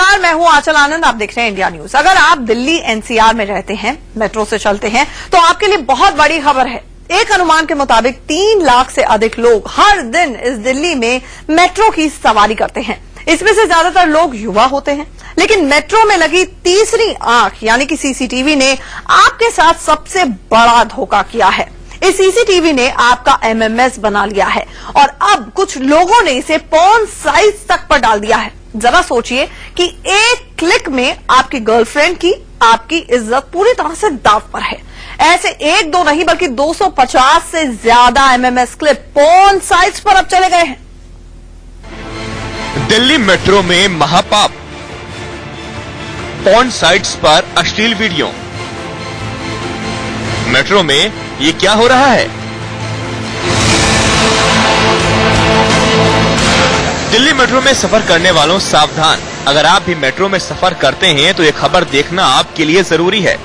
नमस्कार, मैं हूं आंचल आनंद। आप देख रहे हैं इंडिया न्यूज। अगर आप दिल्ली एनसीआर में रहते हैं, मेट्रो से चलते हैं, तो आपके लिए बहुत बड़ी खबर है। एक अनुमान के मुताबिक 3 लाख से अधिक लोग हर दिन इस दिल्ली में मेट्रो की सवारी करते हैं। इसमें से ज्यादातर लोग युवा होते हैं। लेकिन मेट्रो में लगी तीसरी आंख यानी कि सीसीटीवी ने आपके साथ सबसे बड़ा धोखा किया है। इस सीसीटीवी ने आपका एमएमएस बना लिया है और अब कुछ लोगों ने इसे पॉर्न साइट तक पर डाल दिया है। जरा सोचिए कि एक क्लिक में आपकी गर्लफ्रेंड की आपकी इज्जत पूरी तरह से दांव पर है। ऐसे 1-2 नहीं बल्कि 250 से ज्यादा एमएमएस क्लिप पॉर्न साइट्स पर अब चले गए हैं। दिल्ली मेट्रो में महापाप, पॉर्न साइट्स पर अश्लील वीडियो। मेट्रो में ये क्या हो रहा है? दिल्ली मेट्रो में सफर करने वालों सावधान। अगर आप भी मेट्रो में सफर करते हैं तो ये खबर देखना आपके लिए जरूरी है।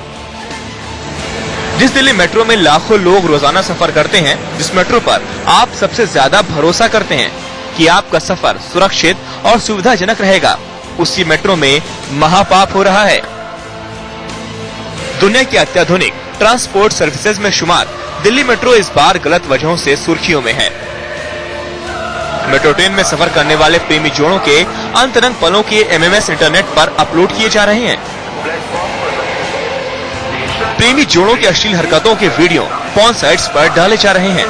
जिस दिल्ली मेट्रो में लाखों लोग रोजाना सफर करते हैं, जिस मेट्रो पर आप सबसे ज्यादा भरोसा करते हैं कि आपका सफर सुरक्षित और सुविधाजनक रहेगा, उसी मेट्रो में महापाप हो रहा है। दुनिया की अत्याधुनिक ट्रांसपोर्ट सर्विसेज में शुमार दिल्ली मेट्रो इस बार गलत वजहों से सुर्खियों में है। मेट्रो ट्रेन में सफर करने वाले प्रेमी जोड़ों के अंतरंग पलों के एमएमएस इंटरनेट पर अपलोड किए जा रहे हैं। प्रेमी जोड़ों की अश्लील हरकतों के वीडियो पॉर्न साइट्स पर डाले जा रहे हैं।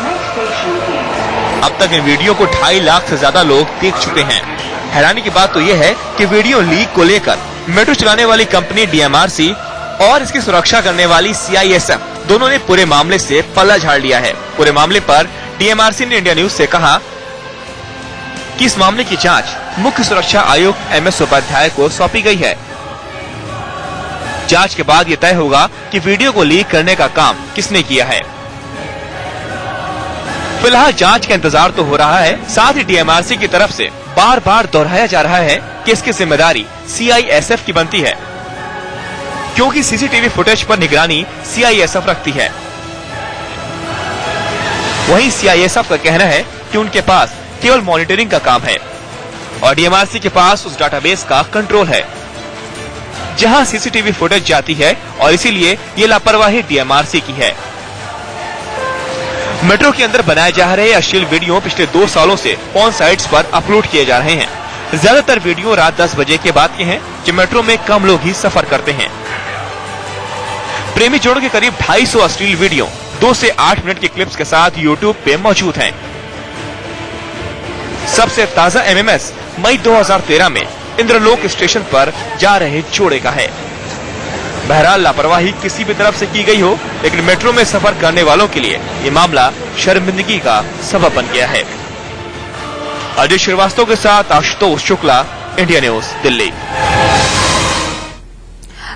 अब तक इन वीडियो को 2.5 लाख से ज्यादा लोग देख चुके हैं। हैरानी की बात तो यह है कि वीडियो लीक को लेकर मेट्रो चलाने वाली कंपनी डीएमआरसी और इसकी सुरक्षा करने वाली सीआईएसएफ दोनों ने पूरे मामले से पल्ला झाड़ लिया है। पूरे मामले पर डीएमआरसी ने इंडिया न्यूज से कहा कि इस मामले की जांच मुख्य सुरक्षा आयुक्त एमएस उपाध्याय को सौंपी गई है। जांच के बाद यह तय होगा कि वीडियो को लीक करने का काम किसने किया है। फिलहाल जांच का इंतजार तो हो रहा है, साथ ही डीएमआरसी की तरफ से बार बार दोहराया जा रहा है कि इसकी जिम्मेदारी सीआईएसएफ की बनती है, क्योंकि सीसीटीवी फुटेज पर निगरानी सीआईएसएफ रखती है। वहीं सीआईएसएफ का कहना है कि उनके पास केवल मॉनिटरिंग का काम है और डीएमआरसी के पास उस डाटाबेस का कंट्रोल है जहां सीसीटीवी फुटेज जाती है, और इसीलिए ये लापरवाही डीएमआरसी की है। मेट्रो के अंदर बनाए जा रहे अश्लील वीडियो पिछले 2 सालों से पॉर्न साइट्स पर अपलोड किए जा रहे हैं। ज्यादातर वीडियो रात 10 बजे के बाद के हैं, जब मेट्रो में कम लोग ही सफर करते हैं। प्रेमी जोड़ों के करीब 250 अश्लील वीडियो 2 से 8 मिनट की क्लिप्स के साथ यूट्यूब पे मौजूद हैं। सबसे ताजा एमएमएस मई 2013 में इंद्रलोक स्टेशन पर जा रहे जोड़े का है। बहरहाल लापरवाही किसी भी तरफ से की गई हो, लेकिन मेट्रो में सफर करने वालों के लिए ये मामला शर्मिंदगी का सबब बन गया है। अजय श्रीवास्तव के साथ आशुतोष शुक्ला, इंडिया न्यूज, दिल्ली।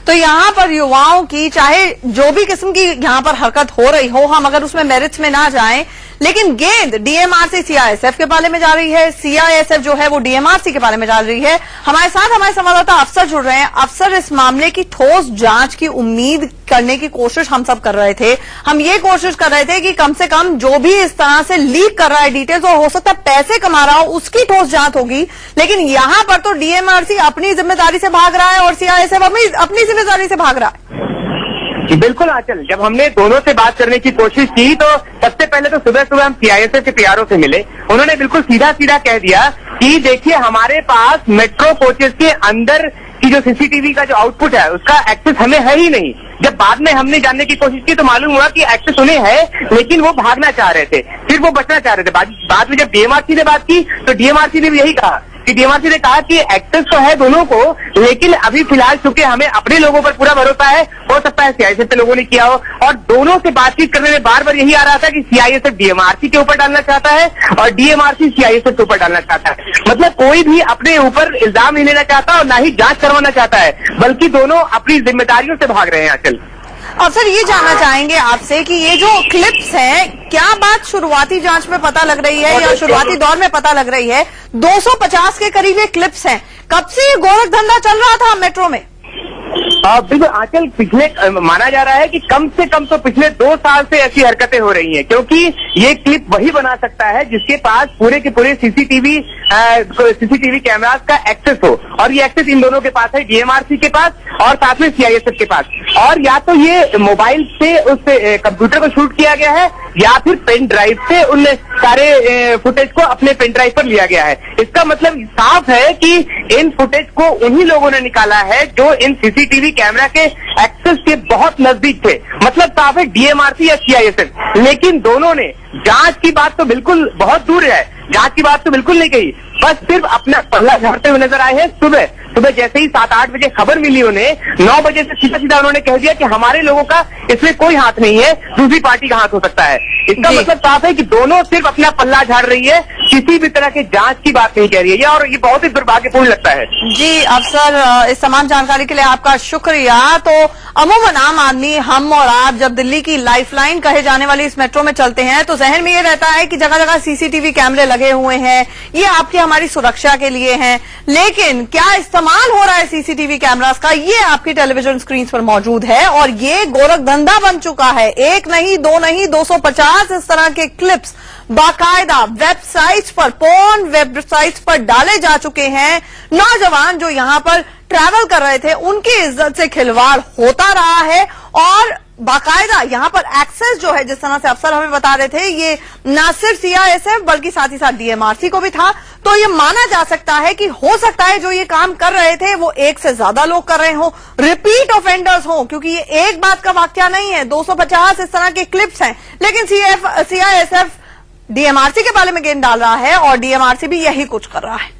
तो यहाँ पर युवाओं की चाहे जो भी किस्म की यहाँ पर हरकत हो रही हो, हम अगर उसमें मेरिट्स में ना जाएं, लेकिन गेंद डीएमआरसी सीआईएसएफ के पाले में जा रही है, सीआईएसएफ जो है वो डीएमआरसी के पाले में जा रही है। हमारे साथ हमारे संवाददाता अफसर जुड़ रहे हैं। अफसर, इस मामले की ठोस जांच की उम्मीद करने की कोशिश हम सब कर रहे थे। हम ये कोशिश कर रहे थे कि कम से कम जो भी इस तरह से लीक कर रहा है डिटेल्स और हो सकता है पैसे कमा रहा हो, उसकी ठोस जांच होगी। लेकिन यहाँ पर तो डीएमआरसी अपनी जिम्मेदारी से भाग रहा है और सीआईएसएफ अपनी जिम्मेदारी से भाग रहा है। बिल्कुल आंचल, जब हमने दोनों से बात करने की कोशिश की तो सबसे पहले तो सुबह हम सीआईएसएफ के पीआरओ से मिले। उन्होंने बिल्कुल सीधा कह दिया कि देखिए, हमारे पास मेट्रो कोचेस के अंदर की जो सीसीटीवी का जो आउटपुट है उसका एक्सेस हमें है ही नहीं। जब बाद में हमने जानने की कोशिश की तो मालूम हुआ कि एक्सेस उन्हें है, लेकिन वो भागना चाह रहे थे, फिर वो बचना चाह रहे थे। बाद में जब डीएमआरसी ने बात की तो डीएमआरसी ने भी यही कहा कि डीएमआरसी ने कहा कि एक्सेस तो है दोनों को, लेकिन अभी फिलहाल चूंकि हमें अपने लोगों पर पूरा भरोसा है, हो सकता है सीआईएसएफ के लोगों ने किया हो। और दोनों से बातचीत करने में बार बार यही आ रहा था कि सीआईएसएफ डीएमआरसी के ऊपर डालना चाहता है और डीएमआरसी सीआईएसएफ के ऊपर डालना चाहता है। मतलब कोई भी अपने ऊपर इल्जाम नहीं लेना चाहता और ना ही जांच करवाना चाहता है, बल्कि दोनों अपनी जिम्मेदारियों से भाग रहे हैं। आंचल, अफसर, ये जानना चाहेंगे आपसे कि ये जो क्लिप्स हैं, क्या बात शुरुआती जांच में पता लग रही है या शुरुआती दौर में पता लग रही है? 250 के करीब ये क्लिप्स हैं। कब से ये गोरख धंधा चल रहा था मेट्रो में? बिल्कुल आंचल, पिछले माना जा रहा है कि कम से कम तो पिछले 2 साल से ऐसी हरकतें हो रही हैं, क्योंकि ये क्लिप वही बना सकता है जिसके पास पूरे के पूरे सीसीटीवी कैमरास का एक्सेस हो, और ये एक्सेस इन दोनों के पास है, डीएमआरसी के पास और साथ में सीआईएसएफ के पास। और या तो ये मोबाइल से उस कंप्यूटर को शूट किया गया है या फिर पेन ड्राइव से उन सारे फुटेज को अपने पेन ड्राइव पर लिया गया है। इसका मतलब साफ है कि इन फुटेज को उन्हीं लोगों ने निकाला है जो इन सीसीटीवी कैमरा के एक्सेस के बहुत नजदीक थे। मतलब साफ है डीएमआरसी या सीआईएसएफ। लेकिन दोनों ने जांच की बात तो बिल्कुल बहुत दूर है, जांच की बात तो बिल्कुल नहीं कही, बस सिर्फ अपना पल्ला झाड़ते हुए नजर आए हैं। सुबह जैसे ही 7-8 बजे खबर मिली उन्हें, 9 बजे से सीधा उन्होंने कह दिया कि हमारे लोगों का इसमें कोई हाथ नहीं है, दूसरी पार्टी का हाथ हो सकता है। इसका मतलब साफ है कि दोनों सिर्फ अपना पल्ला झाड़ रही है, किसी भी तरह के जांच की बात नहीं कह रही है, और ये बहुत ही दुर्भाग्यपूर्ण लगता है। जी अफसर, इस तमाम जानकारी के लिए आपका शुक्रिया। तो अमूमन आम आदमी, हम और आप जब दिल्ली की लाइफलाइन कहे जाने वाली इस मेट्रो में चलते हैं तो जहन में ये रहता है कि जगह जगह सीसीटीवी कैमरे लगे हुए हैं, ये आपकी हमारी सुरक्षा के लिए हैं। लेकिन क्या इस्तेमाल हो रहा है सीसीटीवी कैमरास का, ये आपकी टेलीविजन स्क्रीन पर मौजूद है, और ये गोरखधंधा बन चुका है। एक नहीं, दो नहीं, 250 इस तरह के क्लिप्स बाकायदा वेबसाइट्स पर, पोर्न वेबसाइट्स पर डाले जा चुके हैं। नौजवान जो यहां पर ट्रैवल कर रहे थे उनकी इज्जत से खिलवाड़ होता रहा है, और बाकायदा यहां पर एक्सेस जो है, जिस तरह से अफसर हमें बता रहे थे, ये न सिर्फ सीआईएसएफ बल्कि साथ ही साथ डीएमआरसी को भी था। तो ये माना जा सकता है कि हो सकता है जो ये काम कर रहे थे वो एक से ज्यादा लोग कर रहे हों, रिपीट ऑफेंडर्स हों, क्योंकि ये एक बात का वाकया नहीं है। 250 इस तरह के क्लिप्स हैं, लेकिन सीआईएसएफ डीएमआरसी के बारे में गेंद डाल रहा है और डीएमआरसी भी यही कुछ कर रहा है।